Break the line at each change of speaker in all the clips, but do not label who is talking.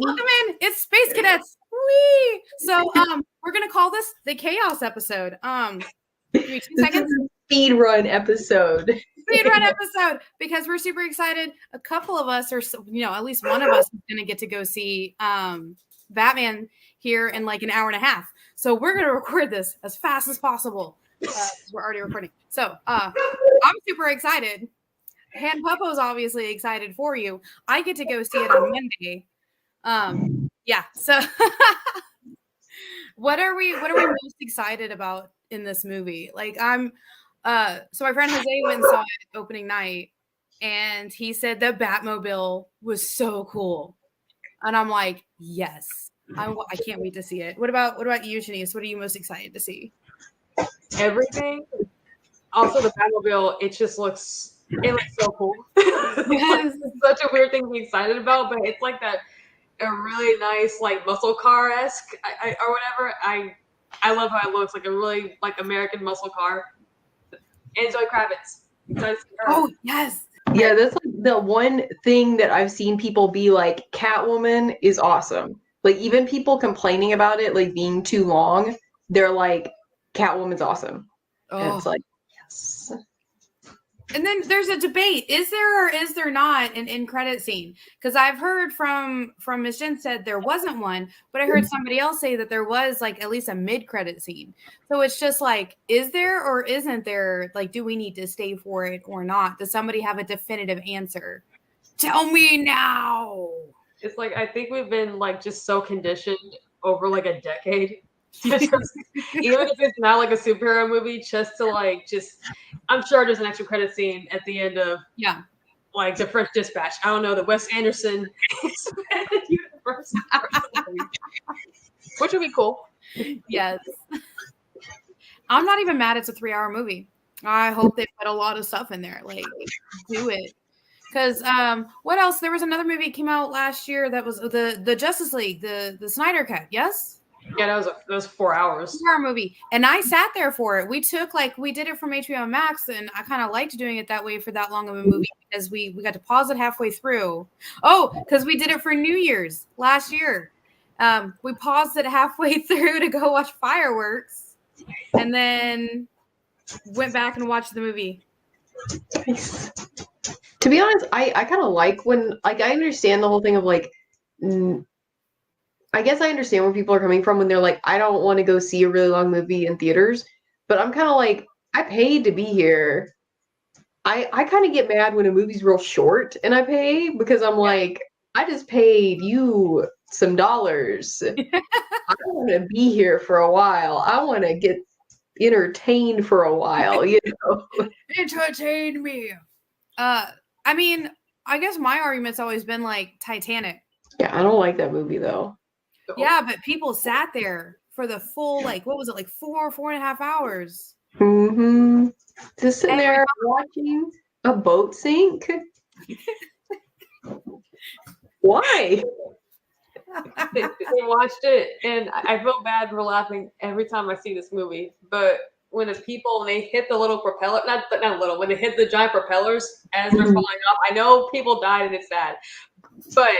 Welcome in. It's Space Cadettes. Whee! So we're gonna call this the Chaos episode. Give me 2 seconds.
Speed run episode.
Speed run episode because we're super excited. A couple of us are, at least one of us is gonna get to go see Batman here in like an hour and a half. So we're gonna record this as fast as possible. We're already recording. So I'm super excited. Han Popo's obviously excited for you. I get to go see it on Monday. So what are we most excited about in this movie? Like so my friend Jose went and saw it opening night and he said the Batmobile was so cool. And I'm like, yes, I can't wait to see it. What about you, Shanice? What are you most excited to see?
Everything. Also the Batmobile, it looks so cool. Yes. It's such a weird thing to be excited about, but it's like a really nice like muscle car-esque or whatever. I love how it looks, like a really like American muscle car. And Zoe Kravitz.
Oh yes.
Yeah, that's like the one thing that I've seen people be like, Catwoman is awesome. Like even people complaining about it like being too long, they're like, Catwoman's awesome. Oh. And it's like, yes.
And then there's a debate. Is there or is there not an end credit scene? Because I've heard from Ms. Jen said there wasn't one, but I heard somebody else say that there was like at least a mid-credit scene. So it's just like, is there or isn't there? Like, do we need to stay for it or not? Does somebody have a definitive answer? Tell me now.
It's like, I think we've been like just so conditioned over like a decade. Even if it's not like a superhero movie, just to like I'm sure there's an extra credit scene at the end of like the French Dispatch. I don't know, the Wes Anderson universe, which would be cool.
Yes, I'm not even mad. It's a 3-hour movie. I hope they put a lot of stuff in there. Like, do it. Because what else? There was another movie that came out last year that was the Justice League, the Snyder Cut. Yes.
Yeah, that was 4 hours.
4-hour movie. And I sat there for it. We did it from HBO Max, and I kind of liked doing it that way for that long of a movie because we got to pause it halfway through. Oh, because we did it for New Year's last year. We paused it halfway through to go watch fireworks and then went back and watched the movie.
Nice. To be honest, I kind of like when, like, I understand the whole thing of like, I guess I understand where people are coming from when they're like, I don't want to go see a really long movie in theaters, but I'm kind of like, I paid to be here. I kind of get mad when a movie's real short and I pay because I'm like, I just paid you some dollars. I want to be here for a while. I want to get entertained for a while, you know.
Entertain me. I mean, I guess my argument's always been like Titanic.
Yeah, I don't like that movie though.
Yeah, but people sat there for the full, like, what was it, like 4.5 hours?
Mm-hmm. Just sitting there watching a boat sink. Why?
They watched it, and I feel bad for laughing every time I see this movie. But when the people, they hit the little propeller, when they hit the giant propellers as they're falling off, I know people died and it's sad, but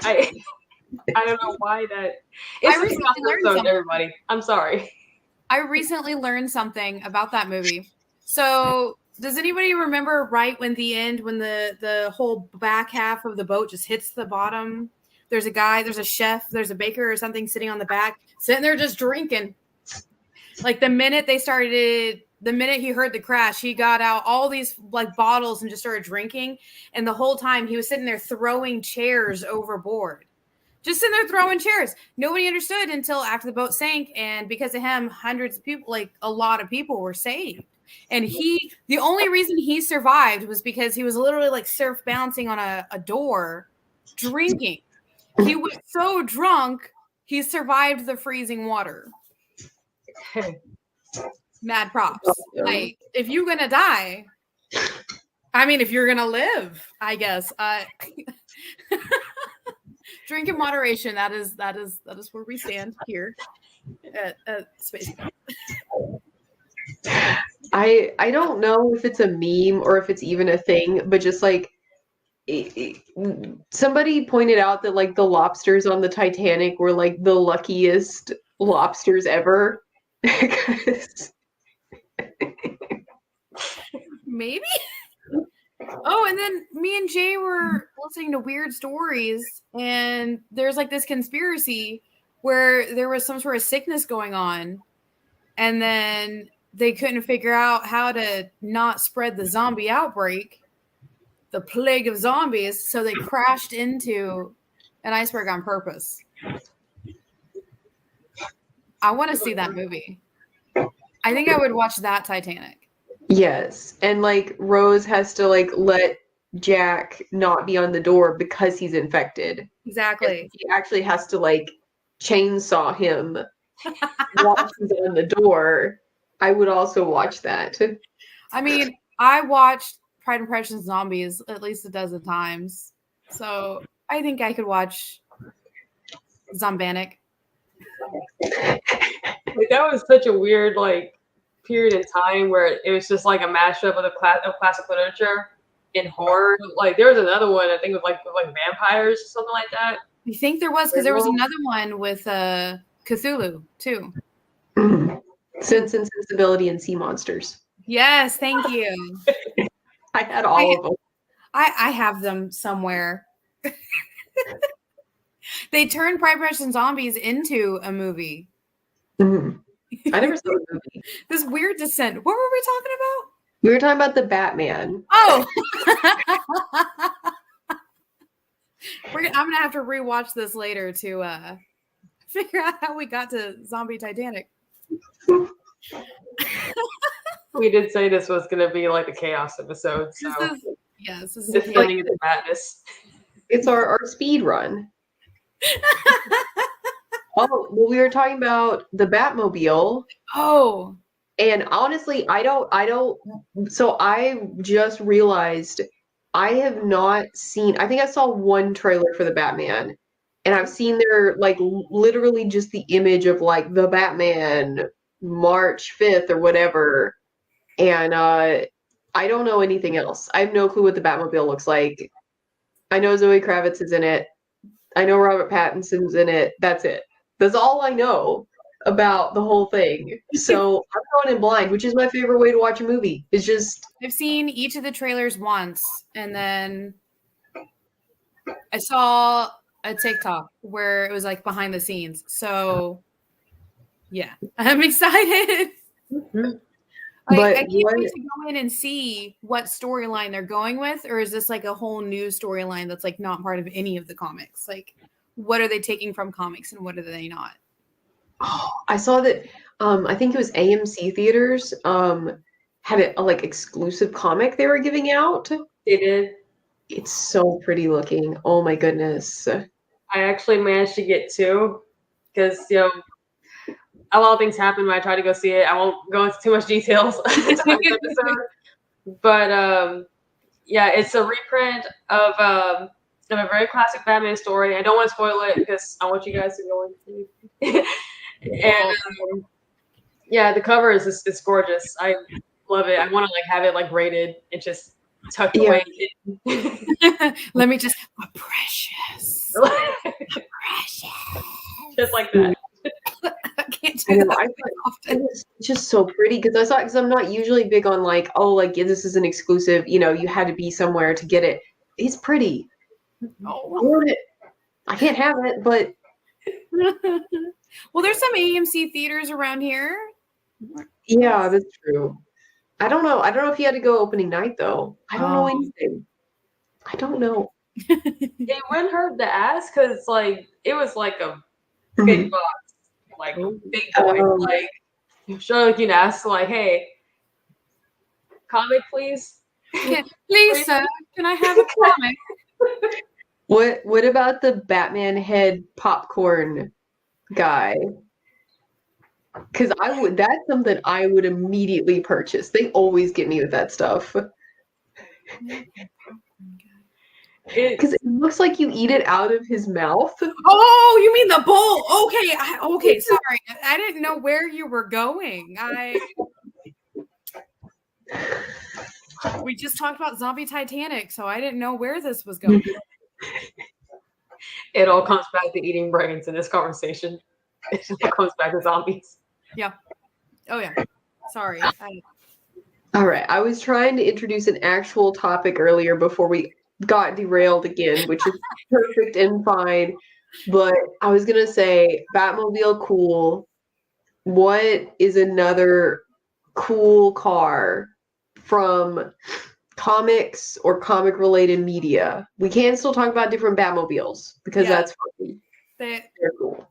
I don't know why that. I recently learned something. Everybody, I'm sorry.
I recently learned something about that movie. So, does anybody remember right when the whole back half of the boat just hits the bottom? There's a guy, there's a chef, there's a baker or something sitting on the back, sitting there just drinking. Like the minute they started the minute he heard the crash, he got out all these like bottles and just started drinking. And the whole time he was sitting there throwing chairs overboard. Just sitting there throwing chairs. Nobody understood until after the boat sank. And because of him, hundreds of people, like a lot of people were saved. And the only reason he survived was because he was literally like surf bouncing on a door, drinking. He was so drunk, he survived the freezing water. Mad props. Like, if you're gonna die, I mean, if you're gonna live, I guess. Drink in moderation. That is where we stand here at Space Cadettes.
I don't know if it's a meme or if it's even a thing, but just like somebody pointed out that like the lobsters on the Titanic were like the luckiest lobsters ever.
Maybe. Oh, and then me and Jay were listening to weird stories, and there's like this conspiracy where there was some sort of sickness going on, and then they couldn't figure out how to not spread the zombie outbreak, the plague of zombies, so they crashed into an iceberg on purpose. I want to see that movie. I think I would watch that Titanic.
Yes, and like Rose has to like let Jack not be on the door because he's infected.
Exactly.
And he actually has to like chainsaw him while he's on the door. I would also watch that.
I mean, I watched Pride and Prejudice and Zombies at least a dozen times, so I think I could watch Zombanic.
Like, that was such a weird like period in time where it was just like a mashup of classic literature and horror. Like there was another one I think with like vampires or something like that.
I think there was, because there was another one with Cthulhu too.
Sense and Sensibility and Sea Monsters.
Yes, thank you.
I had all of them.
I have them somewhere. They turned Pride, Prejudice, and Zombies into a movie.
Mm-hmm. I never saw the movie.
This weird descent. What were we talking about?
We were talking about the Batman.
Oh. I'm going to have to rewatch this later to figure out how we got to Zombie Titanic.
We did say this was going to be like a chaos episode. So
this is
descending into madness.
It's our speed run. Oh, well, we were talking about the Batmobile.
Oh.
And honestly, I don't. So I just realized I have not seen, I think I saw one trailer for the Batman. And I've seen their, like, literally just the image of, like, the Batman March 5th or whatever. And I don't know anything else. I have no clue what the Batmobile looks like. I know Zoe Kravitz is in it. I know Robert Pattinson's in it. That's it. That's all I know about the whole thing. So I'm going in blind, which is my favorite way to watch a movie. It's just...
I've seen each of the trailers once, and then I saw a TikTok where it was like behind the scenes. So yeah, I'm excited.
Mm-hmm.
I can't wait to go in and see what storyline they're going with, or is this like a whole new storyline that's like not part of any of the comics? Like, what are they taking from comics and what are they not?
Oh, I saw that. I think it was AMC Theaters had a like exclusive comic they were giving out.
They did.
It's so pretty looking. Oh my goodness.
I actually managed to get two because a lot of things happened when I tried to go see it. I won't go into too much details but yeah, it's a reprint of a very classic Batman story. I don't want to spoil it because I want you guys to go into it. And yeah, the cover is gorgeous. I love it. I want to like have it like rated and just tucked away.
Let me just precious. Precious.
Just like that.
I can't do that
often. It's just so pretty because I'm not usually big on like, oh, like this is an exclusive, you had to be somewhere to get it. It's pretty.
Oh.
I want it. I can't have it, but
well, there's some AMC theaters around here.
Yeah, that's true. I don't know. I don't know if he had to go opening night though. I don't know anything. I don't know.
It wouldn't hurt to ask because like it was like a
Mhm.
big box, like big boy. Like sure, you can ask like, hey, comic please.
Please, sir, can I have a comic?
What about the Batman head popcorn guy? Because that's something I would immediately purchase. They always get me with that stuff. Because it looks like you eat it out of his mouth.
Oh, you mean the bowl? Okay, sorry. I didn't know where you were going. We just talked about zombie Titanic, so I didn't know where this was going.
It all comes back to eating brains in this conversation. It all comes back to zombies.
Yeah. Oh yeah. Sorry.
All right. I was trying to introduce an actual topic earlier before we got derailed again, which is perfect and fine. But I was gonna say Batmobile cool. What is another cool car from comics or comic related media? We can still talk about different Batmobiles because that's fun. They're cool.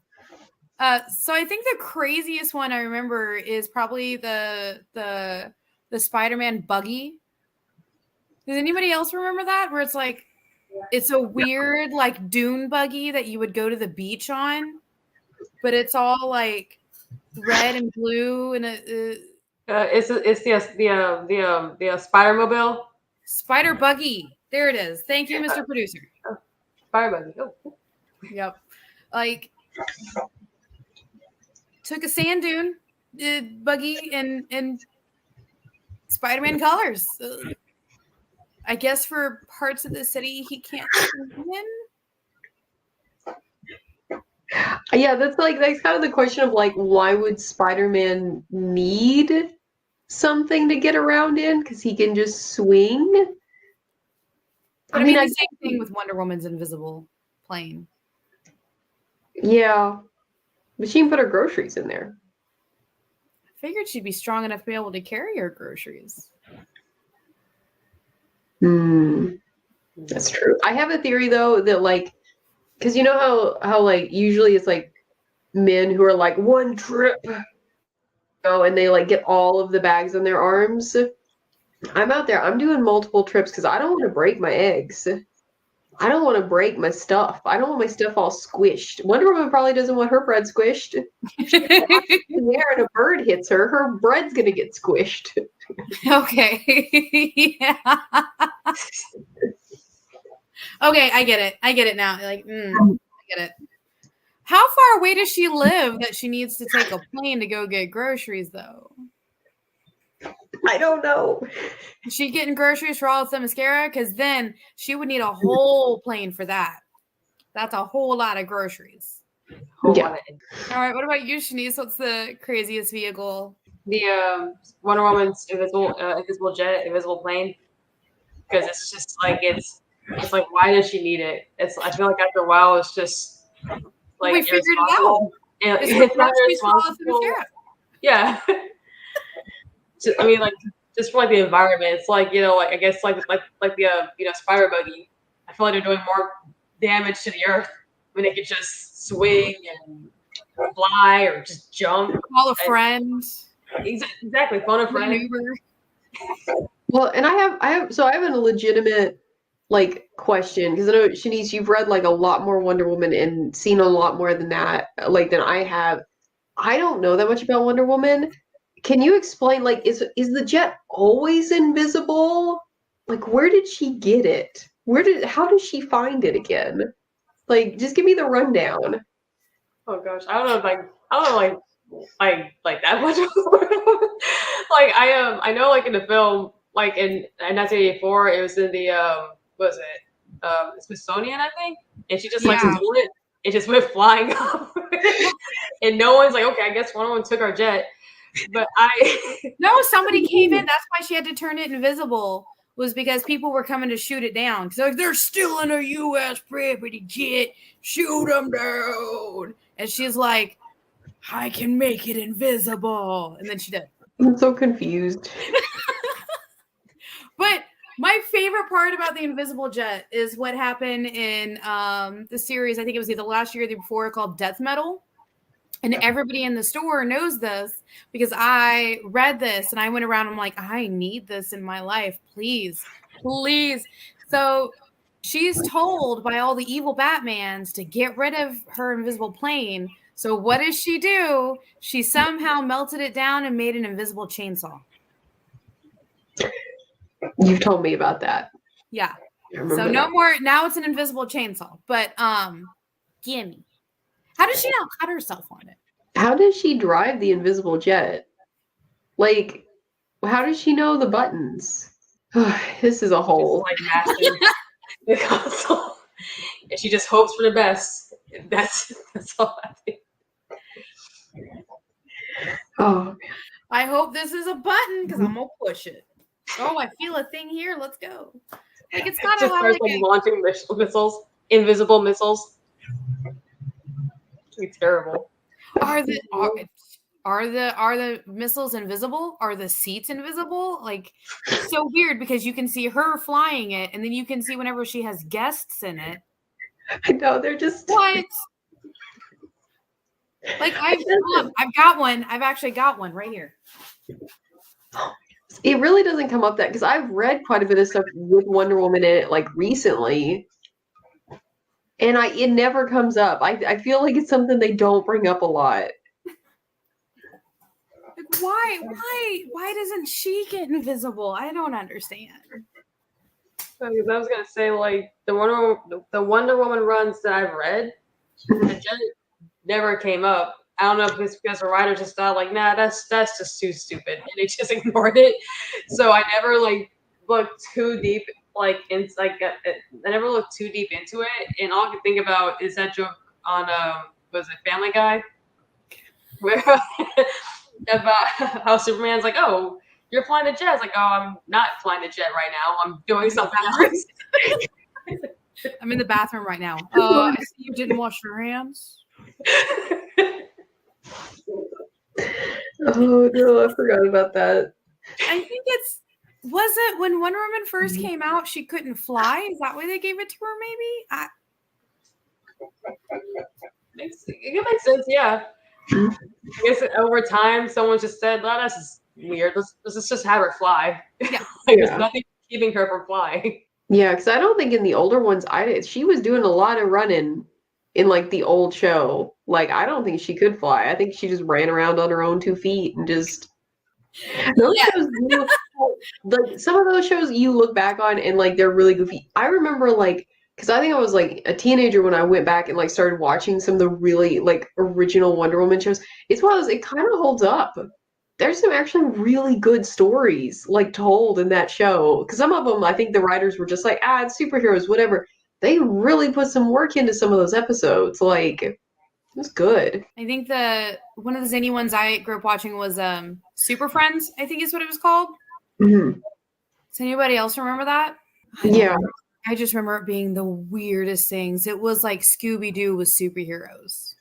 So I think the craziest one I remember is probably the Spider-Man buggy. Does anybody else remember that? Where it's like it's a weird like dune buggy that you would go to the beach on, but it's all like red and blue and
it's the Spider-Mobile.
Spider buggy. There it is. Thank you, Mr. Producer.
Spider buggy. Oh.
Yep. Like took a sand dune buggy and Spider-Man colors. I guess for parts of the city he can't win.
Yeah, that's kind of the question of like, why would Spider-Man need something to get around in? Because he can just swing.
But I mean, the same thing with Wonder Woman's invisible plane.
Yeah, but she can put her groceries in there.
I figured she'd be strong enough to be able to carry her groceries.
That's true. I have a theory though that like, because you know how like usually it's like men who are like one trip, and they like get all of the bags on their arms. I'm out there. I'm doing multiple trips because I don't want to break my eggs. I don't want to break my stuff. I don't want my stuff all squished. Wonder Woman probably doesn't want her bread squished. If she's in the air and a bird hits her, her bread's gonna get squished.
Okay. Yeah. Okay, I get it. I get it now. Like, I get it. How far away does she live that she needs to take a plane to go get groceries, though?
I don't know.
Is she getting groceries for all of Themyscira? Because then she would need a whole plane for that. That's a whole lot of groceries.
Yeah.
All right. What about you, Shanice? What's the craziest vehicle?
The Wonder Woman's invisible jet, invisible plane. Because it's just like it's like, why does she need it? I feel like after a while it's just like
we figured it out.
It's not irresponsible. Yeah. I mean, like just for like the environment, it's like, you know, like I guess like the spider buggy. I feel like they're doing more damage to the earth when they could just swing and fly or just jump.
Call a friend.
Exactly, phone a friend.
Well, and I have a legitimate like question because I know Shanice, you've read like a lot more Wonder Woman and seen a lot more than that, like than I have. I don't know that much about Wonder Woman. Can you explain, like, is the jet always invisible? Like, where did she get it? How did she find it again? Like, just give me the rundown.
Oh gosh, I don't know like that much. Like I know like in the film, like in 1984, it was in the what was it? Smithsonian, I think, and she just like stole it. It just went flying up, and no one's like, okay, I guess one took our jet. But
no, somebody came in. That's why she had to turn it invisible. Was because people were coming to shoot it down. Because like, they're stealing a U.S. property jet. Shoot them down. And she's like, I can make it invisible. And then she did.
I'm so confused.
But my favorite part about the invisible jet is what happened in the series. I think it was either last year or the before, called Death Metal. And everybody in the store knows this because I read this and I went around. I'm like, I need this in my life. Please, please. So she's told by all the evil Batmans to get rid of her invisible plane. So what does she do? She somehow melted it down and made an invisible chainsaw.
You've told me about that.
Yeah. So no more. Now it's an invisible chainsaw. But gimme. How does she not cut herself on it?
How does she drive the invisible jet? Like, how does she know the buttons? This is a whole.
It's like mastering the console. And she just hopes for the best. That's all I think.
Oh man.
I hope this is a button because I'm gonna push it. Oh, I feel a thing here. Let's go. Like it's kind of
starts like launching missiles, invisible missiles. It's terrible.
Are the missiles invisible? Are the seats invisible? Like it's so weird because you can see her flying it, and then you can see whenever she has guests in it.
I know they're just
what? Like I've got one. I've actually got one right here.
It really doesn't come up that because I've read quite a bit of stuff with Wonder Woman in it, like recently, and it never comes up. I feel like it's something they don't bring up a lot.
Like why doesn't she get invisible? I don't understand.
I was gonna say like the Wonder Woman runs that I've read, the jet never came up. I don't know if it's because the writer just thought like, nah, that's just too stupid, and they just ignored it. So I never like looked too deep, like in like I never looked too deep into it. And all I can think about is that joke on was it Family Guy, where about how Superman's like, oh, you're flying the jet. It's like, oh, I'm not flying the jet right now. I'm doing something else.
I'm in the bathroom right now. I see you didn't wash your hands.
Oh no, I forgot about that.
I think was it when Wonder Woman first came out, she couldn't fly? Is that why they gave it to her, maybe?
It can make sense, yeah. I guess over time someone just said, well, that's just weird. Let's just have her fly.
Yeah.
There's nothing keeping her from flying.
Yeah, because I don't think in the older ones she was doing a lot of running in like the old show. Like I don't think she could fly. I think she just ran around on her own 2 feet and just those shows, like some of those shows you look back on and like they're really goofy. I remember like because I think I was like a teenager when I went back and like started watching some of the really like original Wonder Woman shows. It's one of those, it kind of holds up. There's some actually really good stories like told in that show. Because some of them, I think the writers were just like, it's superheroes, whatever. They really put some work into some of those episodes. Like, it was good.
I think one of the zany ones I grew up watching was Super Friends, I think is what it was called.
Mm-hmm.
Does anybody else remember that?
Yeah.
I just remember it being the weirdest things. It was like Scooby-Doo with superheroes.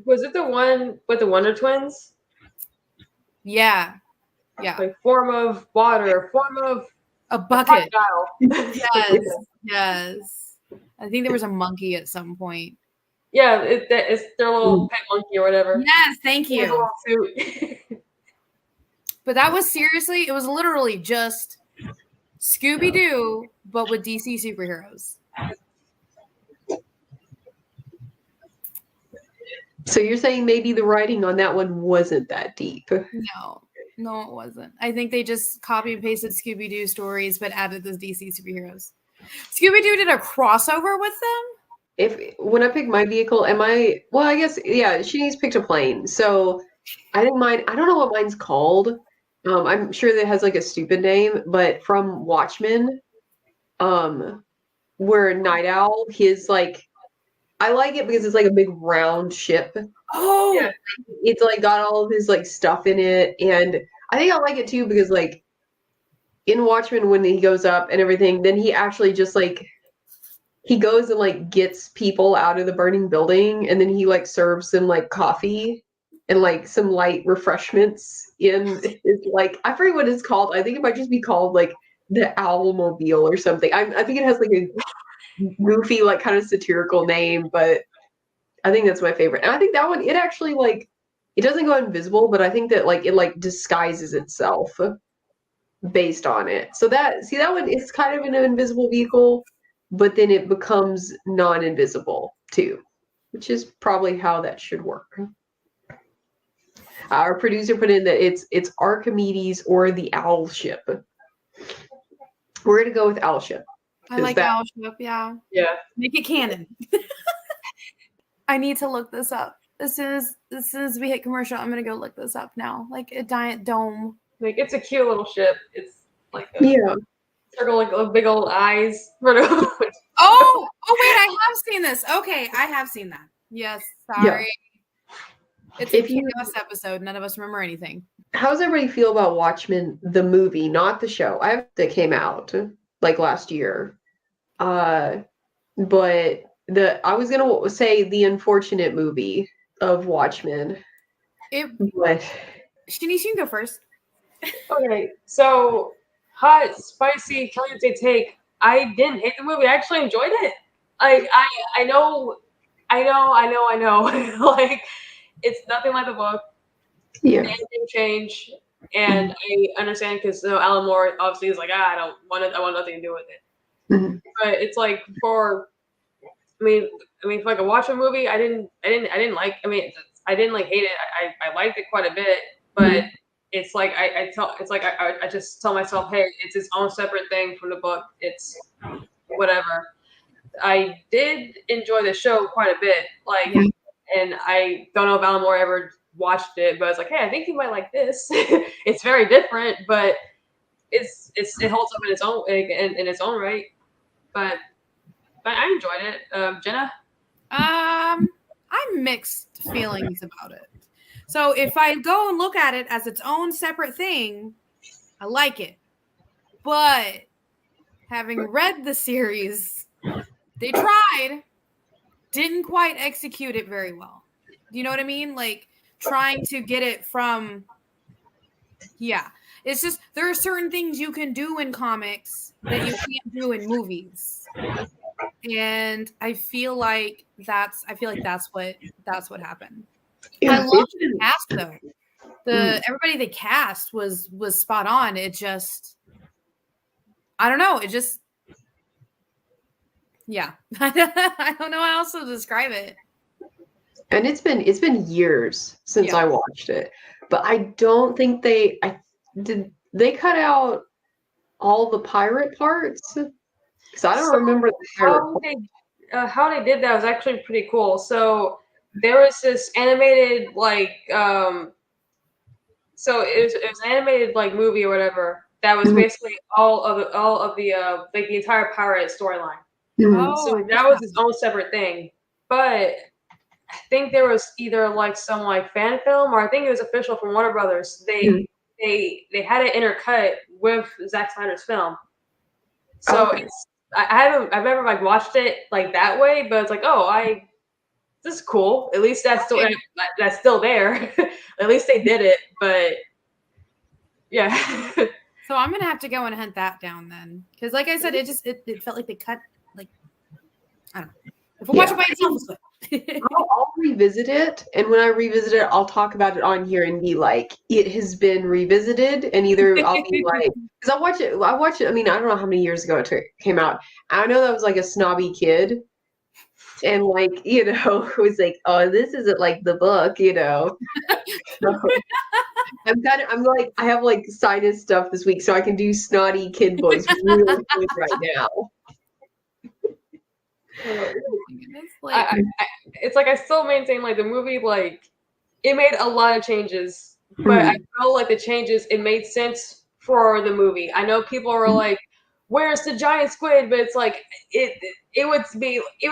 Was it the one with the Wonder Twins?
Yeah. Yeah.
Like form of water, form of
a bucket.
Yes.
Yes. I think there was a monkey at some point.
Yeah, it's their little pet monkey or whatever.
Yes, thank you. But that was seriously, it was literally just Scooby-Doo, but with DC superheroes.
So you're saying maybe the writing on that one wasn't that deep?
No, it wasn't. I think they just copy and pasted Scooby-Doo stories, but added the DC superheroes. Scooby-Doo did a crossover with them?
When I pick my vehicle, I guess, yeah, Shanice picked a plane. So I think I don't know what mine's called. I'm sure that it has like a stupid name, but from Watchmen, where Night Owl, his like, I like it because it's like a big round ship.
Oh,
yeah. It's like got all of his like stuff in it, and I think I like it too because like in Watchmen when he goes up and everything, then he actually just like he goes and like gets people out of the burning building, and then he like serves them like coffee and like some light refreshments in his like I forget what it's called. I think it might just be called like the Owlmobile or something. I think it has like a goofy, like kind of satirical name, but I think that's my favorite. And I think that one, it actually like it doesn't go invisible, but I think that like it like disguises itself based on it. So that one is kind of an invisible vehicle, but then it becomes non-invisible too, which is probably how that should work. Our producer put in that it's Archimedes or the owl ship. We're gonna go with owl ship.
I like owl ship, yeah.
Yeah.
Make it canon. I need to look this up. As soon as we hit commercial, I'm gonna go look this up now. Like a giant dome.
Like it's a cute little ship. It's like a
Yeah.
circle, like big old eyes.
Oh wait, I have seen this. Okay, I have seen that. Yes, sorry. Yeah. It's a chaos episode. None of us remember anything.
How does everybody feel about Watchmen, the movie, not the show? That came out like last year. But I was gonna say the unfortunate movie of Watchmen. But
Shanice, you can go first.
Okay, so hot, spicy, caliente take. I didn't hate the movie. I actually enjoyed it. I know. Like it's nothing like the book.
Yeah.
Anything change, and I understand because Alan Moore obviously is like, I want nothing to do with it.
Mm-hmm.
But it's like for if I could watch a movie, I didn't like. I didn't like hate it. I liked it quite a bit, but it's like I just tell myself, hey, it's its own separate thing from the book. It's whatever. I did enjoy the show quite a bit, and I don't know if Alan Moore ever watched it, but it's like, hey, I think you might like this. It's very different, but it holds up in its own right. But I enjoyed it. Jenna?
I'm mixed feelings about it. So if I go and look at it as its own separate thing, I like it. But having read the series, they tried, didn't quite execute it very well. Do you know what I mean? Like trying to get it from, it's just there are certain things you can do in comics that you can't do in movies. And I feel like that's what happened. I love the cast though. Everybody they cast was spot on. It just, I don't know. It just, I don't know how else to describe it.
And it's been years since I watched it, but I don't think they cut out all the pirate parts. Because I don't remember the pirate
how they did that was actually pretty cool. So there was this animated so it was an animated like movie or whatever that was basically all of the like the entire pirate storyline. So that was its own separate thing. But I think there was either like some like fan film, or I think it was official from Warner Brothers. They had it intercut with Zack Snyder's film. So I've never like watched it like that way, but it's like, this is cool. At least that's still there. At least they did it, but yeah.
So I'm gonna have to go and hunt that down then, because like I said, it felt like they cut like, I don't know. If we watch it by itself, it's good.
I'll revisit it, and when I revisit it, I'll talk about it on here and be like, it has been revisited, and either I'll be like, because I watch it. I mean, I don't know how many years ago it came out. I know that I was like a snobby kid, and like it was like, oh, this isn't like the book, So, I'm like, I have like sinus stuff this week, so I can do snotty kid voice really good right now.
It's like I still maintain like the movie, like it made a lot of changes, but I felt like the changes, it made sense for the movie. I know people are like, where's the giant squid? But it's like it would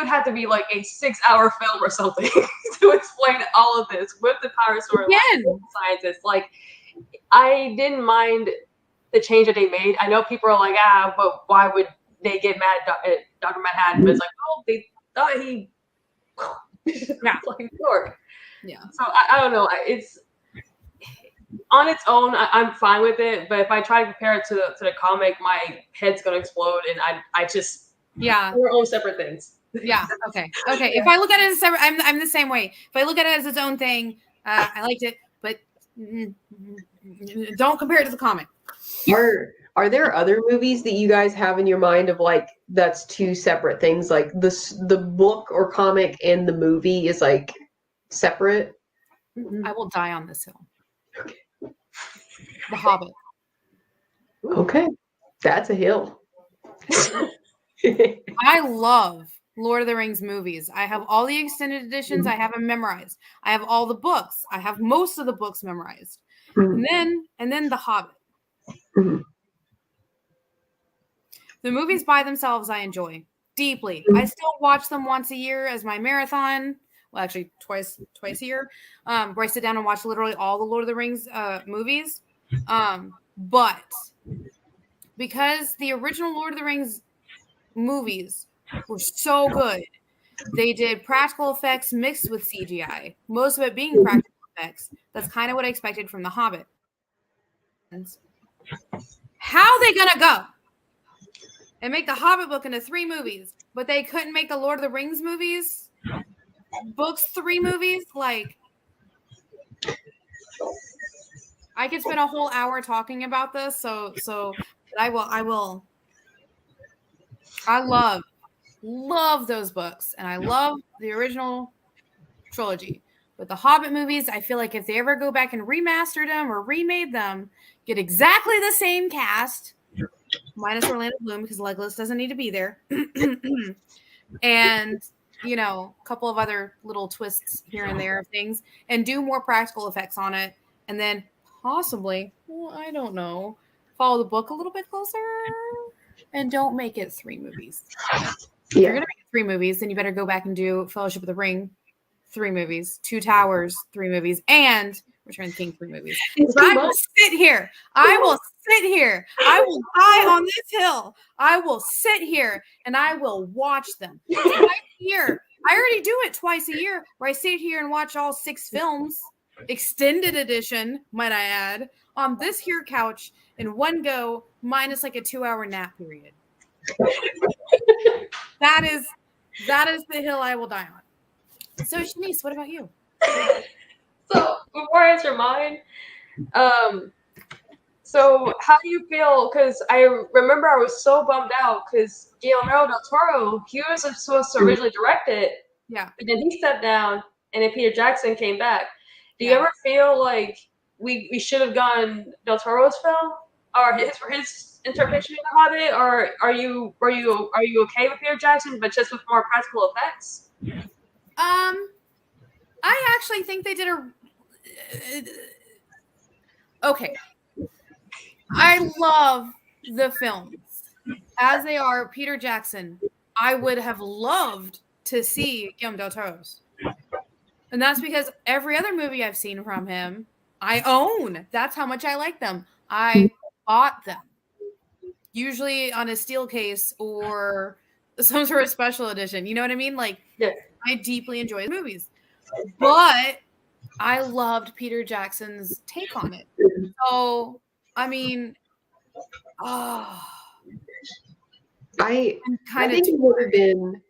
have to be like a 6-hour film or something to explain all of this with the pirate story, with the scientists. Like I didn't mind the change that they made. I know people are like, but why would they get mad at Dr. Manhattan? But it's like, they thought he like York. Yeah. So I don't know. on its own, I'm fine with it. But if I try to compare it to the comic, my head's gonna explode, and I just we're all separate things.
Yeah. Okay. Okay. If I look at it as separate, I'm the same way. If I look at it as its own thing, I liked it, but don't compare it to the comic.
Are there other movies that you guys have in your mind of like that's two separate things? Like the book or comic and the movie is like separate?
I will die on this hill. Okay. The Hobbit.
Okay. That's a hill.
I love Lord of the Rings movies. I have all the extended editions. I have them memorized. I have all the books. I have most of the books memorized. And then The Hobbit. The movies by themselves I enjoy deeply. I still watch them once a year as my marathon. Well, actually twice a year, where I sit down and watch literally all the Lord of the Rings movies. But because the original Lord of the Rings movies were so good, they did practical effects mixed with CGI. Most of it being practical effects. That's kind of what I expected from The Hobbit. How they gonna go and make the Hobbit book into 3 movies, but they couldn't make the Lord of the Rings movies books 3 movies? Like, I could spend a whole hour talking about this. So I love those books, and I love the original trilogy. But the Hobbit movies, I feel like if they ever go back and remastered them or remade them, get exactly the same cast, minus Orlando Bloom because Legolas doesn't need to be there, and a couple of other little twists here and there of things, and do more practical effects on it, and then possibly, well, I don't know, follow the book a little bit closer, and don't make it 3 movies. If you're gonna make it 3 movies, then you better go back and do Fellowship of the Ring 3 movies, 2 Towers 3 movies, and Return of the King 3 movies. I will sit here. I will die on this hill. I will sit here and I will watch them twice a year. I already do it twice a year, where I sit here and watch all 6 films, extended edition, might I add, on this here couch in one go, minus like a 2-hour nap period. That is the hill I will die on. So, Shanice, what about you?
So, before I answer mine, so how do you feel? Because I remember I was so bummed out because Guillermo del Toro, he was supposed to originally direct it.
Yeah.
But then he stepped down, and then Peter Jackson came back. Do you ever feel like we should have gone Del Toro's film or his interpretation of The Hobbit, or are you okay with Peter Jackson, but just with more practical effects?
I actually think they did okay. I love the films as they are. Peter Jackson, I would have loved to see Guillermo del Toro's. And that's because every other movie I've seen from him, I own. That's how much I like them. I bought them. Usually on a steel case or some sort of special edition. You know what I mean? Like,
yeah.
I deeply enjoy the movies. But I loved Peter Jackson's take on it. So, I mean,
I think it would have been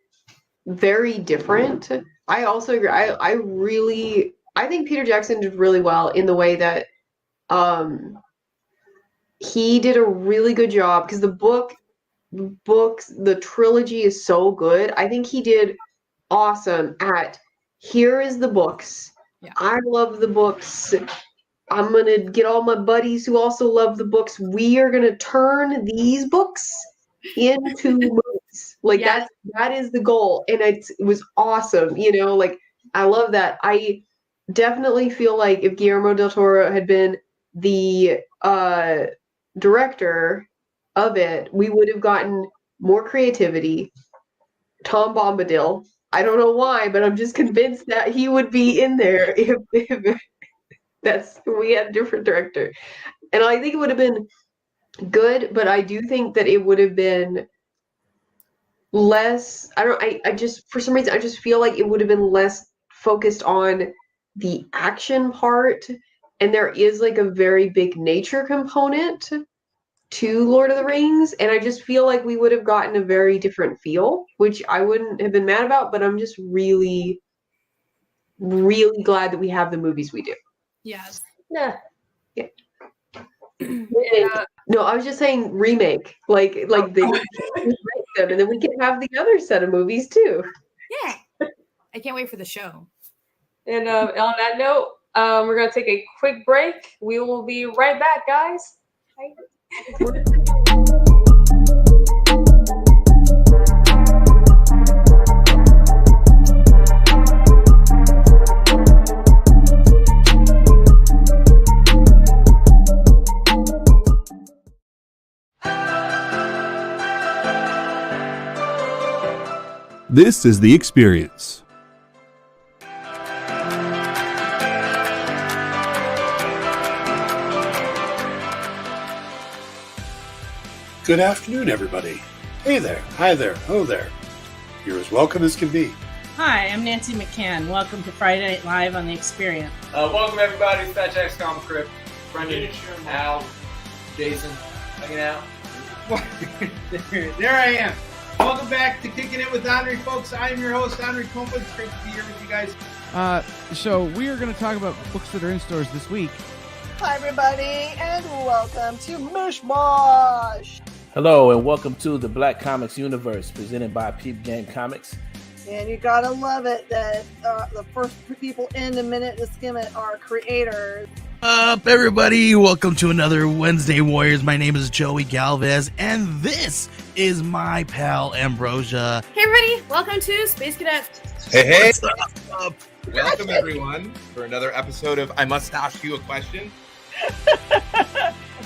very different. I also agree. I think Peter Jackson did really well in the way that he did a really good job, because the trilogy is so good. I think he did awesome at, here is the books. Yeah. I love the books. I'm going to get all my buddies who also love the books. We are going to turn these books into movies. Like, that is the goal. And it was awesome. Like, I love that. I definitely feel like if Guillermo del Toro had been the director of it, we would have gotten more creativity. Tom Bombadil. I don't know why, but I'm just convinced that he would be in there if we had a different director. And I think it would have been good, but I do think that it would have been less, I just, for some reason, I just feel like it would have been less focused on the action part and there is like a very big nature component to Lord of the Rings, and I just feel like we would have gotten a very different feel, which I wouldn't have been mad about, but I'm just really, really glad that we have the movies we do.
Yes.
Yeah.
Yeah. No, I was just saying remake, like they remake them, and then we can have the other set of movies too.
Yeah. I can't wait for the show.
And on that note, we're gonna take a quick break. We will be right back, guys.
This is The Experience.
Good afternoon, everybody. Hey there, hi there, hello there. You're as welcome as can be.
Hi, I'm Nancy McCann. Welcome to Friday Night Live on The Experience.
Welcome, everybody. It's Fat Jack's Comic Crypt. Brendan, Al, Jason, hanging out.
There I am. Welcome back to Kicking It with Henry, folks. I am your host, Henry Kumpa. It's great to be here with you guys.
So we are going to talk about books that are in stores this week.
Hi, everybody, and welcome to Mishmash.
Hello, and welcome to the Black Comics Universe, presented by Peep Game Comics.
And you gotta love it that the first people in the minute to skim it are creators.
Up, everybody! Welcome to another Wednesday Warriors. My name is Joey Galvez, and this is my pal Ambrosia.
Hey, everybody. Welcome to Space Cadettes.
Hey.
What's up?
Welcome, everyone, for another episode of I Must Ask You a Question.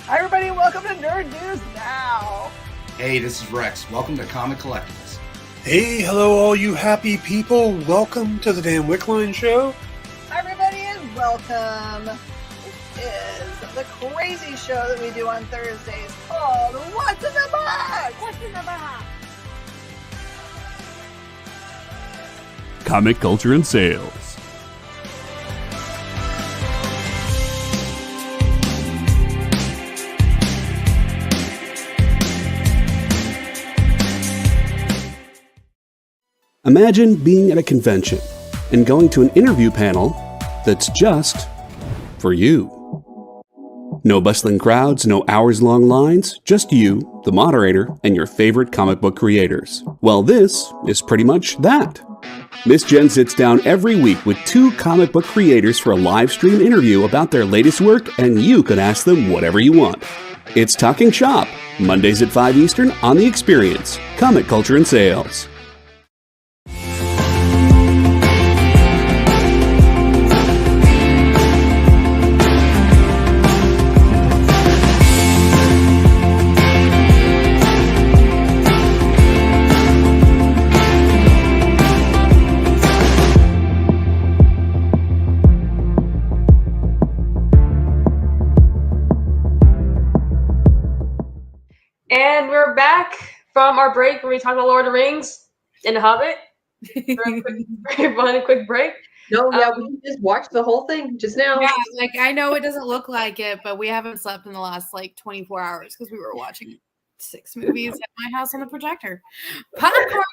Hi, everybody. Welcome to Nerd News Now.
Hey, this is Rex. Welcome to Comic Collectibles.
Hey, hello, all you happy people. Welcome to the Dan Wickline Show.
Hi, everybody, and welcome. This is the crazy show that we do on Thursdays called What's in the Box? What's in the Box?
Comic culture and sales. Imagine being at a convention and going to an interview panel that's just for you. No bustling crowds, no hours-long lines, just you, the moderator, and your favorite comic book creators. Well, this is pretty much that. Miss Jen sits down every week with 2 comic book creators for a live stream interview about their latest work, and you can ask them whatever you want. It's Talking Shop, Mondays at 5 Eastern on The Experience, Comic Culture and Sales.
And we're back from our break where we talked about Lord of the Rings and The Hobbit. Very fun and quick break.
No, yeah, we just watched the whole thing just now.
Yeah, like I know it doesn't look like it, but we haven't slept in the last like 24 hours because we were watching 6 movies at my house on the projector. Popcorn.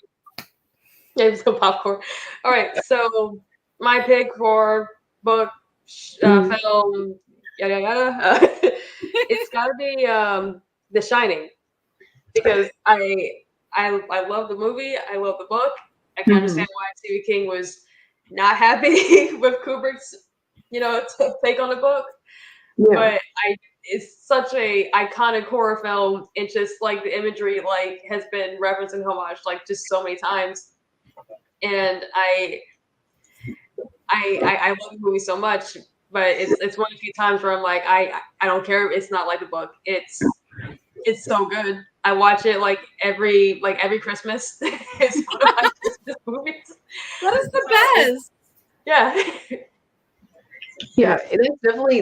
Yeah, let's go popcorn. All right, so my pick for book, film, yada yada. It's got to be The Shining. Because I love the movie, I love the book. I can understand why Stephen King was not happy with Kubrick's, take on the book. Yeah. But it's such a iconic horror film. It's just like the imagery has been referenced and homage just so many times. And I love the movie so much, but it's one of the few times where I'm like, I don't care. It's not like the book. It's so good. I watch it every Christmas. It's one of my Christmas movies.
That is the best.
Yeah.
Yeah,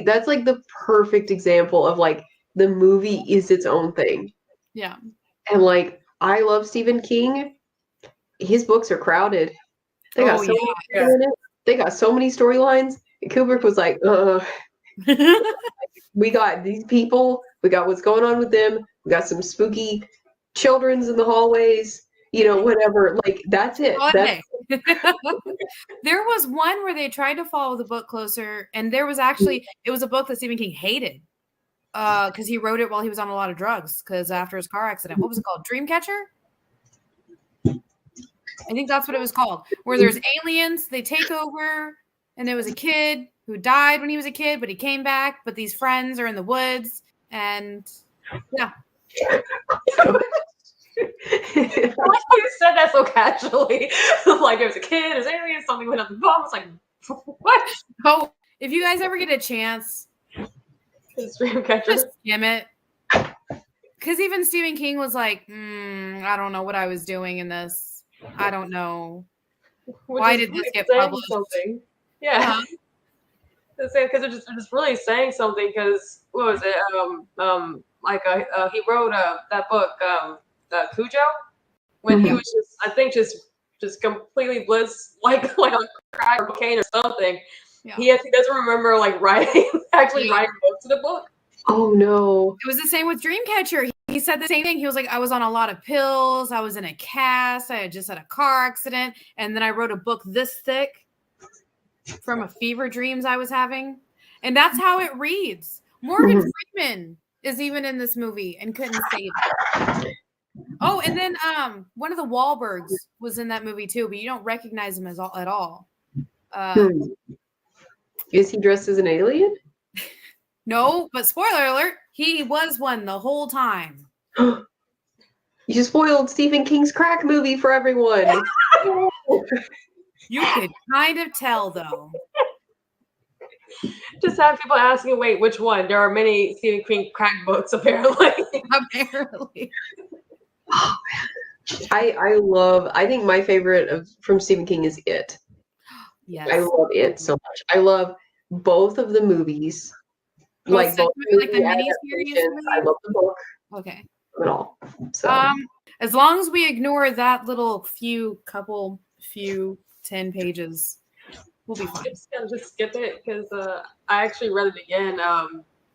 that's like the perfect example of the movie is its own thing.
Yeah.
And I love Stephen King. His books are crowded. They got so many in it. They got so many storylines. And Kubrick was like, We got these people. We got what's going on with them. We got some spooky children's in the hallways. Whatever. Like, that's it.
There was one where they tried to follow the book closer, and it was a book that Stephen King hated because he wrote it while he was on a lot of drugs because after his car accident. What was it called? Dreamcatcher? I think that's what it was called, where there's aliens, they take over, and there was a kid who died when he was a kid, but he came back, but these friends are in the woods, and yeah.
You said that so casually. Like, there was a kid, there's aliens, something went up the bomb. It's like, what?
Oh, if you guys ever get a chance, just skim it. Because even Stephen King was like, I don't know what I was doing in this. I don't know. Why did this get published?
Something. Yeah. Because they're just really saying something. Because what was it? He wrote that book, Cujo, when he was just completely bliss, like on crack or cocaine or something.
Yeah.
He doesn't remember like writing books in the book.
Oh no!
It was the same with Dreamcatcher. He said the same thing. He was like, I was on a lot of pills. I was in a cast. I had just had a car accident. And then I wrote a book this thick from a fever dreams I was having. And that's how it reads. Morgan Freeman is even in this movie and couldn't say it. Oh, and then one of the Wahlbergs was in that movie too, but you don't recognize him at all.
Is he dressed as an alien?
No, but spoiler alert, he was one the whole time.
You spoiled Stephen King's Crack movie for everyone.
You could kind of tell, though.
Just have people asking, wait, which one? There are many Stephen King Crack books, apparently.
Apparently.
Oh, man. I think my favorite from Stephen King is It.
Yes.
I love It so much. I love both of the movies. Like both
like the miniseries.
I love the book.
Okay.
At all. So
as long as we ignore that little few 10 pages, we'll be fine.
Just skip it because I actually read it again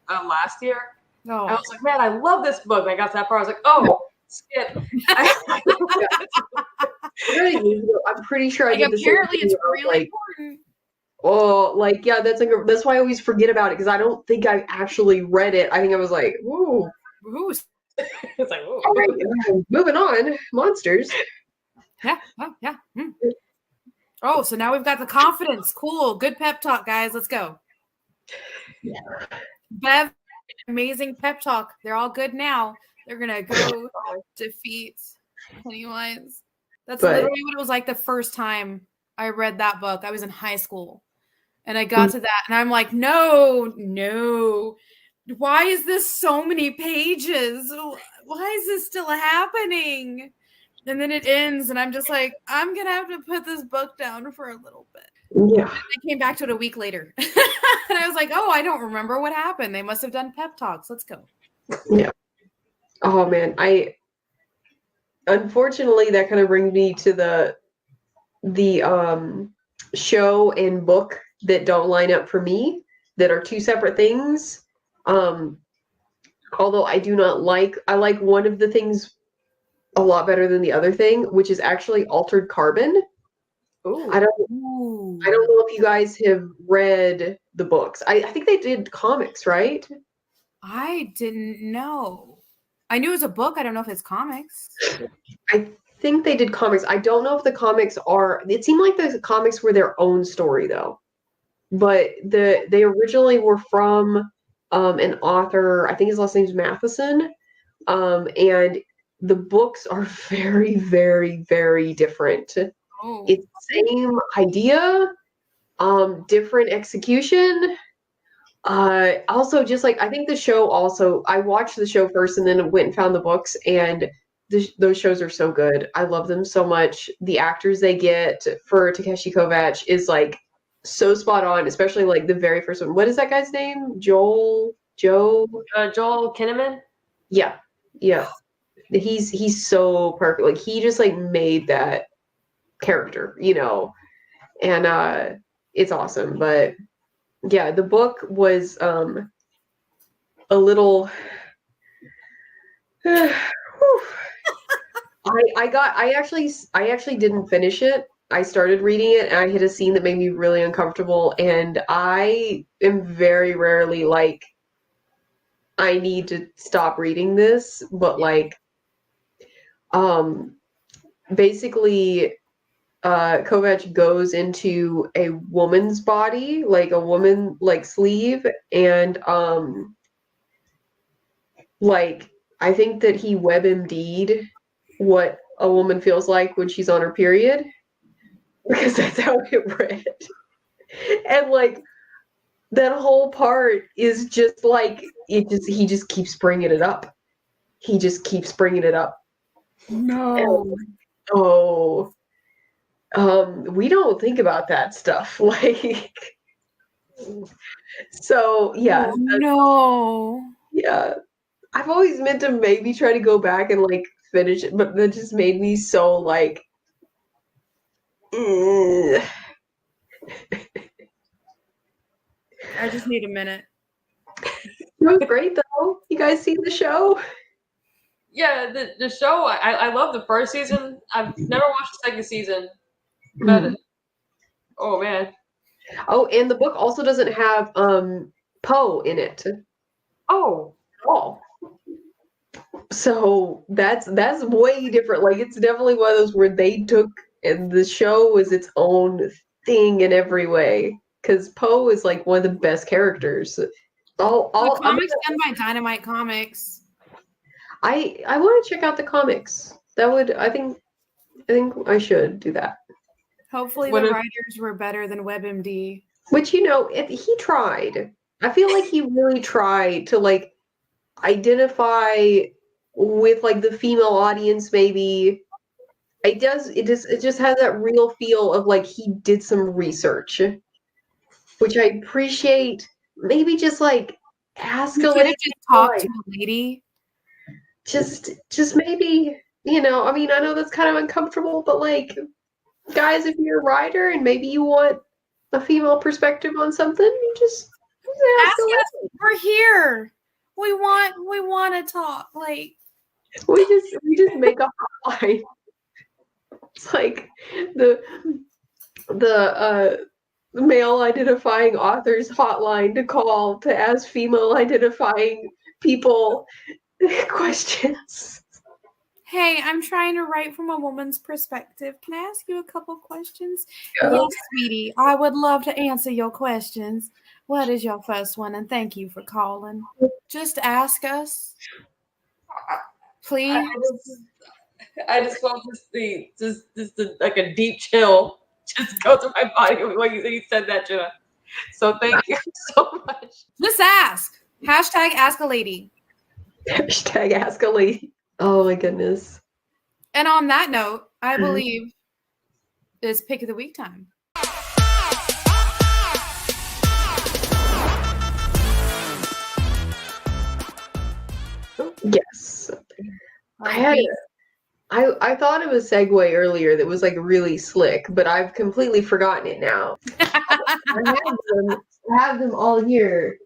last year.
Oh.
I was like, man, I love this book. And I got to that part. I was like, oh, skip.
I'm pretty sure I did the
apparently
same
it's
thing.
really important.
Oh, that's why I always forget about it because I don't think I actually read it. I think I was like, ooh.
It's like, ooh.
All right, moving on. Monsters.
Yeah. Oh, yeah. Oh, so now we've got the confidence. Cool. Good pep talk, guys. Let's go.
Yeah.
Bev, amazing pep talk. They're all good now. They're going to go defeat Pennywise. That's literally what it was like the first time I read that book. I was in high school. And I got to that, and I'm like, no. Why is this so many pages? Why is this still happening? And then it ends, and I'm just like, I'm going to have to put this book down for a little bit.
Yeah.
And I came back to it a week later. And I was like, oh, I don't remember what happened. They must have done pep talks. Let's go.
Yeah. Oh, man. Unfortunately, that kind of brings me to the show and book that don't line up for me, that are two separate things. Although I like one of the things a lot better than the other thing, which is actually Altered Carbon.
Ooh.
I don't know if you guys have read the books. I think they did comics, right?
I didn't know. I knew it was a book. I don't know if it's comics.
I think they did comics. I don't know if the comics it seemed like the comics were their own story though. But they originally were from an author, I think his last name's Matheson. And the books are very, very, very different.
Oh.
It's the same idea, different execution. Also, just like I think the show I watched the show first and then went and found the books, and those shows are so good. I love them so much. The actors they get for Takeshi Kovacs is like so spot on, especially like the very first one. What is that guy's name? Joel Kinnaman? Yeah. He's so perfect. Like he just like made that character, and it's awesome. But yeah, the book was a little. I actually didn't finish it. I started reading it and I hit a scene that made me really uncomfortable, and I am very rarely like, I need to stop reading this, but like basically Kovac goes into a woman's body, like a woman like sleeve, and like I think that he WebMD'd what a woman feels like when she's on her period, because that's how it read. And like that whole part is just like he just keeps bringing it up. He just keeps bringing it up.
No.
And, we don't think about that stuff. Like, so yeah.
Oh, no.
Yeah. I've always meant to maybe try to go back and like finish it, but that just made me so like.
I just need a minute.
It was great though. You guys seen the show?
Yeah, the show. I love the first season. I've never watched the second season, but oh man.
Oh, and the book also doesn't have Poe in it.
Oh.
Oh. So that's way different. Like it's definitely one of those where they took, and the show was its own thing in every way. Because Poe is like one of the best characters.
The comics done by Dynamite Comics.
I want to check out the comics. That would I think I should do that.
Hopefully the writers were better than WebMD.
Which he tried. I feel like he really tried to like identify with like the female audience. Maybe it just has that real feel of like he did some research, which I appreciate. Maybe just like ask a lady,
just talk to a lady.
Just maybe, I mean, I know that's kind of uncomfortable, but like, guys, if you're a writer and maybe you want a female perspective on something, you just
ask us. We're here. We want to talk. Like
we just make a hotline. It's like the male identifying authors hotline to call to ask female identifying people questions.
Hey, I'm trying to write from a woman's perspective. Can I ask you a couple questions?
Yeah.
Yes, sweetie. I would love to answer your questions. What is your first one? And thank you for calling. Just ask us. Please.
I just felt this like a deep chill just go through my body when you said that, Jenna. So thank you so much.
Just ask. Hashtag ask a lady.
Hashtag ask a lady. Oh my goodness.
And on that note, I believe it's pick of the week time.
Yes. I thought of a segue earlier that was like really slick, but I've completely forgotten it now. I have them all here.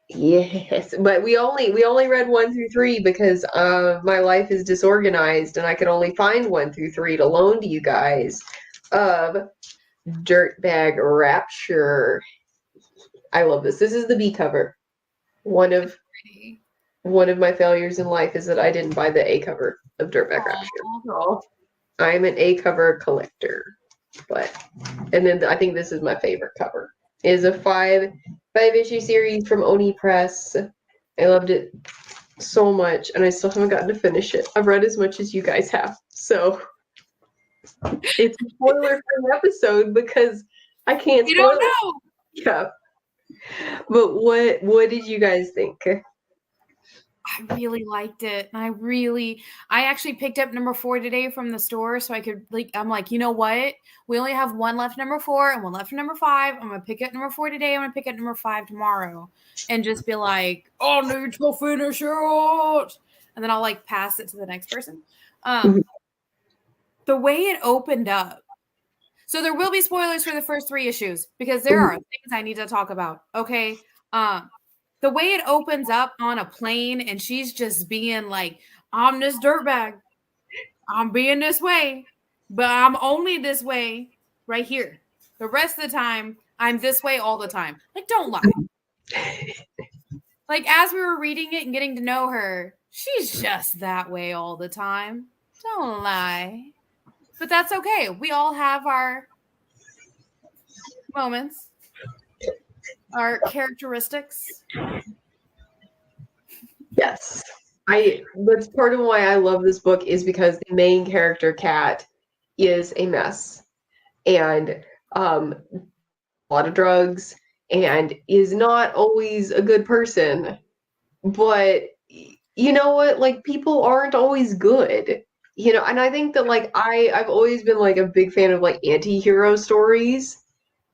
Yes, but we only read 1 through 3 because my life is disorganized and I could only find 1 through 3 to loan to you guys of Dirtbag Rapture. I love this. This is the B cover. One of my failures in life is that I didn't buy the A cover of Dirtbag Rapture. I'm an A cover collector, and then I think this is my favorite cover. It is a 5-issue series from Oni Press. I loved it so much, and I still haven't gotten to finish it. I've read as much as you guys have, so it's a spoiler-free episode because I can't.
You don't know.
Yeah, but what did you guys think?
I really liked it. I actually picked up number 4 today from the store so I could I'm like, you know what? We only have one left number 4 and one left for number 5. I'm going to pick up number 4 today. I'm going to pick up number 5 tomorrow and just be like, I need to finish it. And then I'll like pass it to the next person. The way it opened up. So there will be spoilers for the first 3 issues because there are things I need to talk about. Okay. The way it opens up on a plane and she's just being like, I'm this dirtbag. I'm being this way, but I'm only this way right here. The rest of the time, I'm this way all the time. Like, don't lie. Like, as we were reading it and getting to know her, she's just that way all the time. Don't lie. But that's okay. We all have our moments, our characteristics.
Yes. That's part of why I love this book is because the main character, Kat, is a mess. And a lot of drugs and is not always a good person. But you know what? Like, people aren't always good. You know, and I think that like I've always been like a big fan of like anti-hero stories.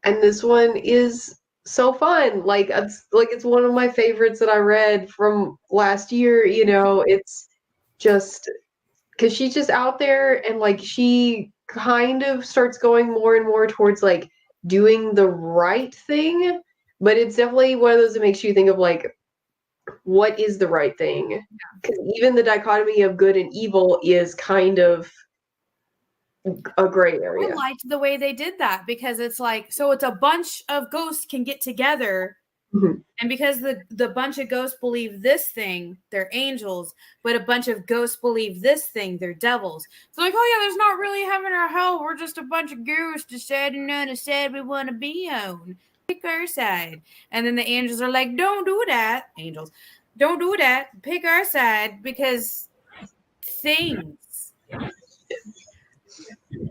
And this one is so fun. Like it's one of my favorites that I read from last year, you know. It's just because she's just out there and like she kind of starts going more and more towards like doing the right thing, but it's definitely one of those that makes you think of like what is the right thing, because even the dichotomy of good and evil is kind of a gray area.
I liked the way they did that because it's like, so it's a bunch of ghosts can get together. And because the bunch of ghosts believe this thing, they're angels, but a bunch of ghosts believe this thing, they're devils. So like, oh yeah, there's not really heaven or hell. We're just a bunch of ghosts deciding on a side we want to be on. Pick our side. And then the angels are like, don't do that. Angels, don't do that. Pick our side because things.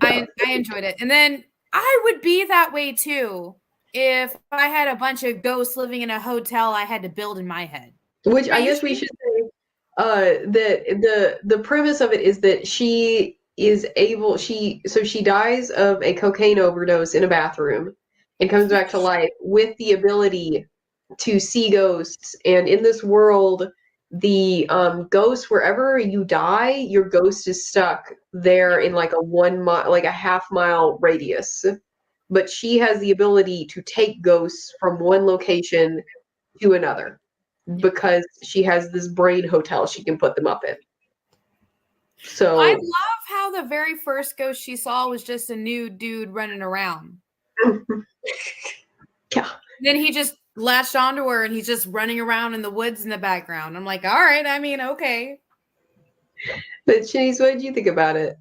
I enjoyed it. And then I would be that way too if I had a bunch of ghosts living in a hotel I had to build in my head.
Which I guess we should say that the premise of it is that she dies of a cocaine overdose in a bathroom and comes back to life with the ability to see ghosts. And in this world, the ghosts, wherever you die, your ghost is stuck there in like a half-mile radius. But she has the ability to take ghosts from one location to another because she has this brain hotel she can put them up in. So
I love how the very first ghost she saw was just a nude dude running around.
Yeah.
Then he just latched onto her and he's just running around in the woods in the background. I'm like, all right, I mean, okay.
But Shanice, what did you think about it?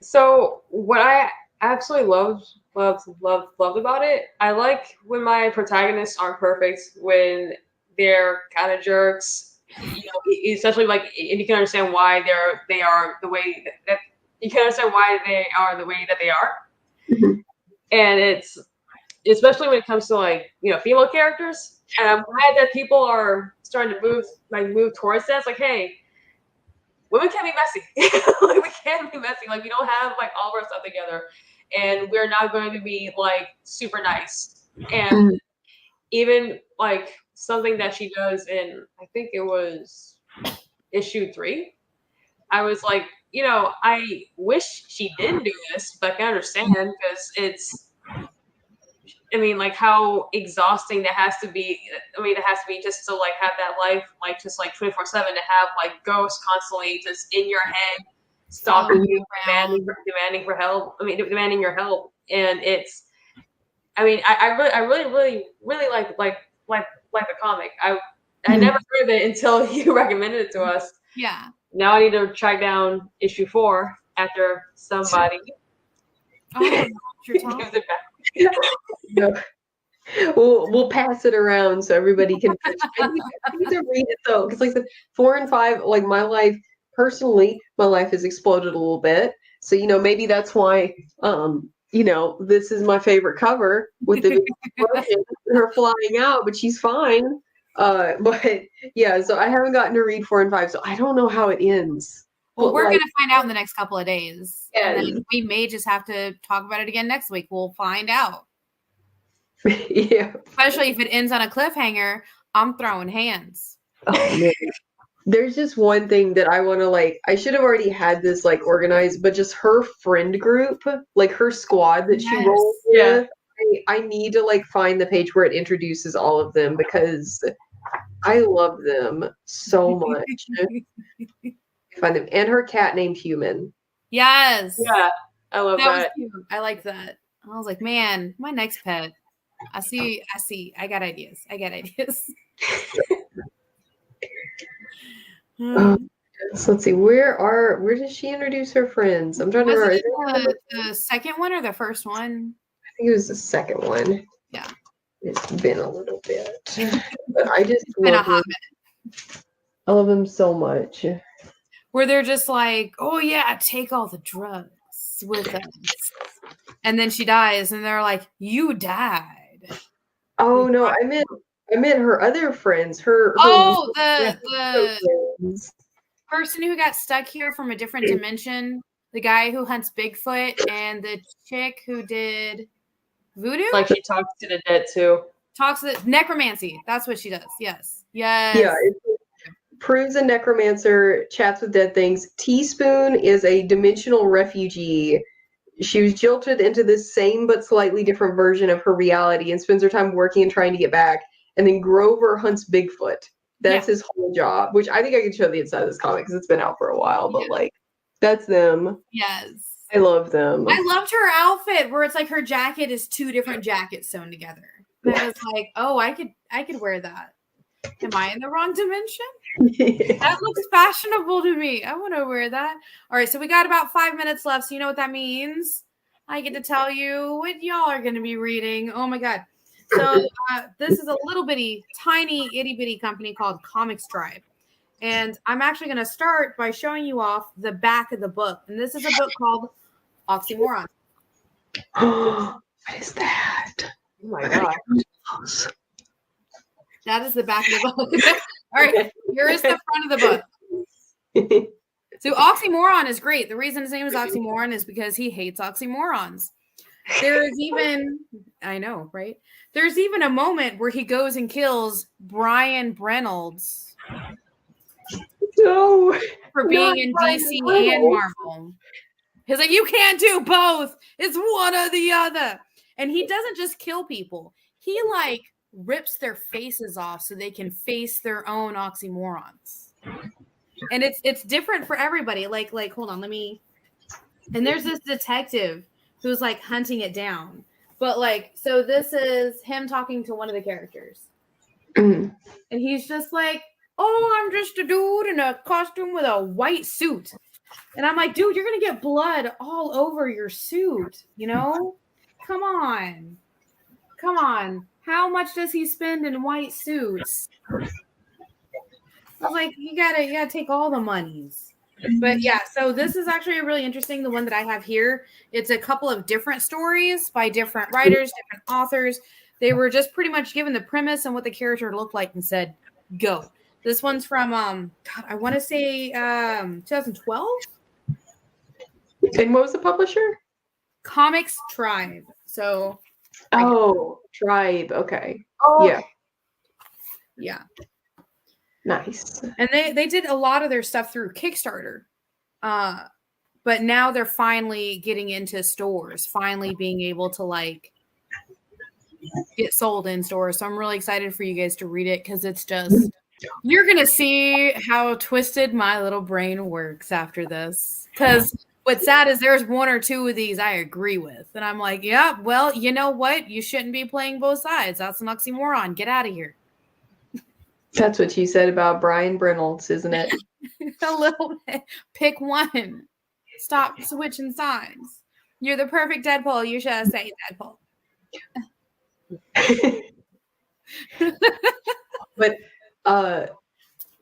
So what I absolutely loved about it, I like when my protagonists aren't perfect, when they're kind of jerks, you know, especially like, and you can understand why they are the way that you can understand why they are the way that they are. And it's especially when it comes to like, you know, female characters. And I'm glad that people are starting to move towards that. It's like, hey, women can be messy. Like, we can be messy. Like, we don't have like all of our stuff together, and we're not going to be like super nice. And even like something that she does in, I think it was issue 3, I was like, you know, I wish she didn't do this, but I can understand because it's, I mean, like how exhausting that has to be. I mean, it has to be just to like have that life, like just like 24/7, to have like ghosts constantly just in your head, stalking you, demanding for help. I mean, demanding your help. And it's, I mean, I really like the comic. I never heard of it until you recommended it to us.
Yeah.
Now I need to track down issue 4 after somebody gives it back.
No. We'll pass it around so everybody can. I need to read it though, because like the 4 and 5, like my life personally, my life has exploded a little bit. So you know, maybe that's why you know, this is my favorite cover with the her flying out, but she's fine. But yeah, so I haven't gotten to read 4 and 5, so I don't know how it ends.
Well,
but
we're
like,
going to find out in the next couple of days.
Yes.
And then we may just have to talk about it again next week. We'll find out.
Yeah.
Especially if it ends on a cliffhanger, I'm throwing hands.
Oh, man. There's just one thing that I want to like. I should have already had this like organized, but just her friend group, like her squad that she rolls with. I need to like find the page where it introduces all of them because I love them so much. Find them and her cat named Human.
Yes.
Yeah, I love that.
Was cute. I like that. I was like, man, my next pet. I see. I got ideas.
So let's see. Where does she introduce her friends? I'm trying to remember.
It the second one or the first one?
I think it was the second one.
Yeah.
It's been a little bit. But I just
been a
love
hot
them. I love them so much.
Where they're just like, oh yeah, take all the drugs with us. And then she dies, and they're like, you died.
Oh no, I meant her other friends. Her
the person who got stuck here from a different dimension, the guy who hunts Bigfoot, and the chick who did voodoo.
Like she talks to the dead too.
Talks to necromancy. That's what she does. Yes.
Yeah. Prue's a necromancer, chats with dead things. Teaspoon is a dimensional refugee. She was jilted into this same but slightly different version of her reality and spends her time working and trying to get back. And then Grover hunts Bigfoot. That's his whole job, which I think I can show the inside of this comic because it's been out for a while. But like, that's them.
Yes.
I love them.
I loved her outfit where it's like her jacket is two different jackets sewn together. And I was like, oh, I could wear that. Am I in the wrong dimension? That looks fashionable to me. I want to wear that. All right, so we got about 5 minutes left. So you know what that means? I get to tell you what y'all are going to be reading. Oh my God. So this is a little bitty, tiny, itty bitty company called Comics Tribe. And I'm actually going to start by showing you off the back of the book. And this is a book called Oxymoron.
What is that?
Oh my God.
That is the back of the book. All right, here is the front of the book. So Oxymoron is great. The reason his name is Oxymoron is because he hates oxymorons. There is even, I know, right? There's even a moment where he goes and kills Brian Reynolds.
No.
For being in DC and Marvel. He's like, you can't do both. It's one or the other. And he doesn't just kill people. He like rips their faces off so they can face their own oxymorons. And it's different for everybody. Like hold on, let me. And there's this detective who's like hunting it down. But like, so this is him talking to one of the characters. And he's just like, oh, I'm just a dude in a costume with a white suit. And I'm like, dude, you're going to get blood all over your suit, you know? Come on. How much does he spend in white suits? I was like, you gotta take all the monies. But yeah, so this is actually really interesting. The one that I have here, it's a couple of different stories by different writers, different authors. They were just pretty much given the premise and what the character looked like and said, go. This one's from, God, I want to say 2012.
And what was the publisher?
Comics Tribe. So.
Tribe. Okay.
Oh.
Yeah.
Yeah.
Nice.
And they did a lot of their stuff through Kickstarter. But now they're finally getting into stores, finally being able to like get sold in stores. So I'm really excited for you guys to read it because it's just, you're going to see how twisted my little brain works after this. Because what's sad is there's one or two of these I agree with. And I'm like, yeah, well, you know what? You shouldn't be playing both sides. That's an oxymoron. Get out of here.
That's what you said about Brian Reynolds, isn't it?
A little bit. Pick one. Stop switching sides. You're the perfect Deadpool. You should have said Deadpool.
But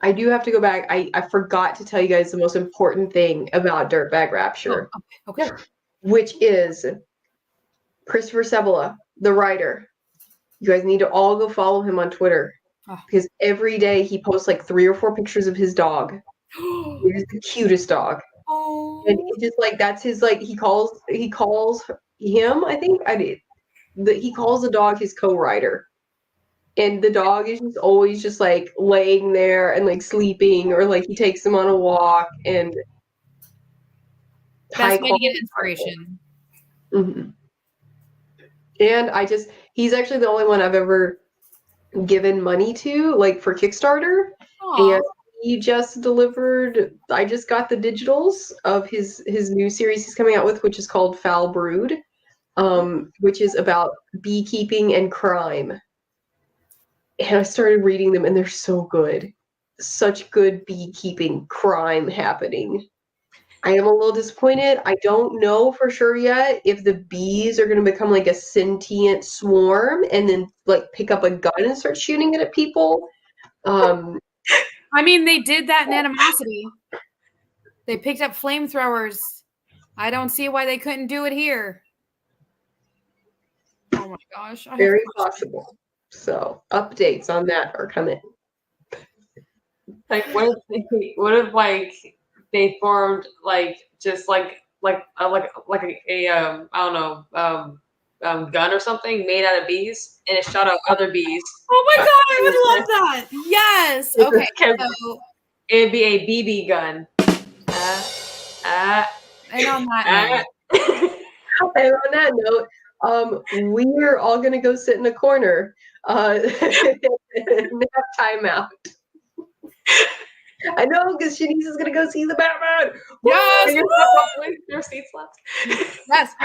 I do have to go back. I forgot to tell you guys the most important thing about Dirtbag Rapture.
Okay.
Which is Christopher Cebola, the writer. You guys need to all go follow him on Twitter. Because every day he posts like 3 or 4 pictures of his dog. It is the cutest dog. And it's just like that's his like he calls him, I think he calls the dog his co-writer. and the dog is just always just like laying there and like sleeping, or like he takes him on a walk, and
best way to get inspiration.
Mm-hmm. And he's actually the only one I've ever given money to, like for Kickstarter.
Aww.
And he just delivered, I just got the digitals of his new series he's coming out with, which is called Foul Brood, which is about beekeeping and crime. And I started reading them, and they're so good. Such good beekeeping crime happening. I am a little disappointed. I don't know for sure yet if the bees are going to become like a sentient swarm and then like pick up a gun and start shooting it at people.
I mean, they did that in Animosity. They picked up flamethrowers. I don't see why they couldn't do it here. Oh my gosh.
Very possible. So updates on that are coming.
Like what if like they formed like just like a I don't know gun or something made out of bees, and it shot out other bees.
Oh my god, I would love that. Yes. Okay. So
it'd be a BB gun.
And on that note.
And on that note, we're all gonna go sit in a corner. Nap timeout. I know, because Shanice is gonna go see the Batman.
Yes,
your seats left.
Yes. I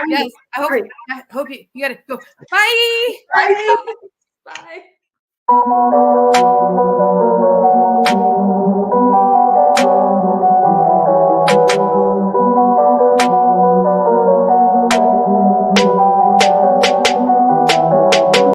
hope you gotta go. Bye.
Bye. Bye.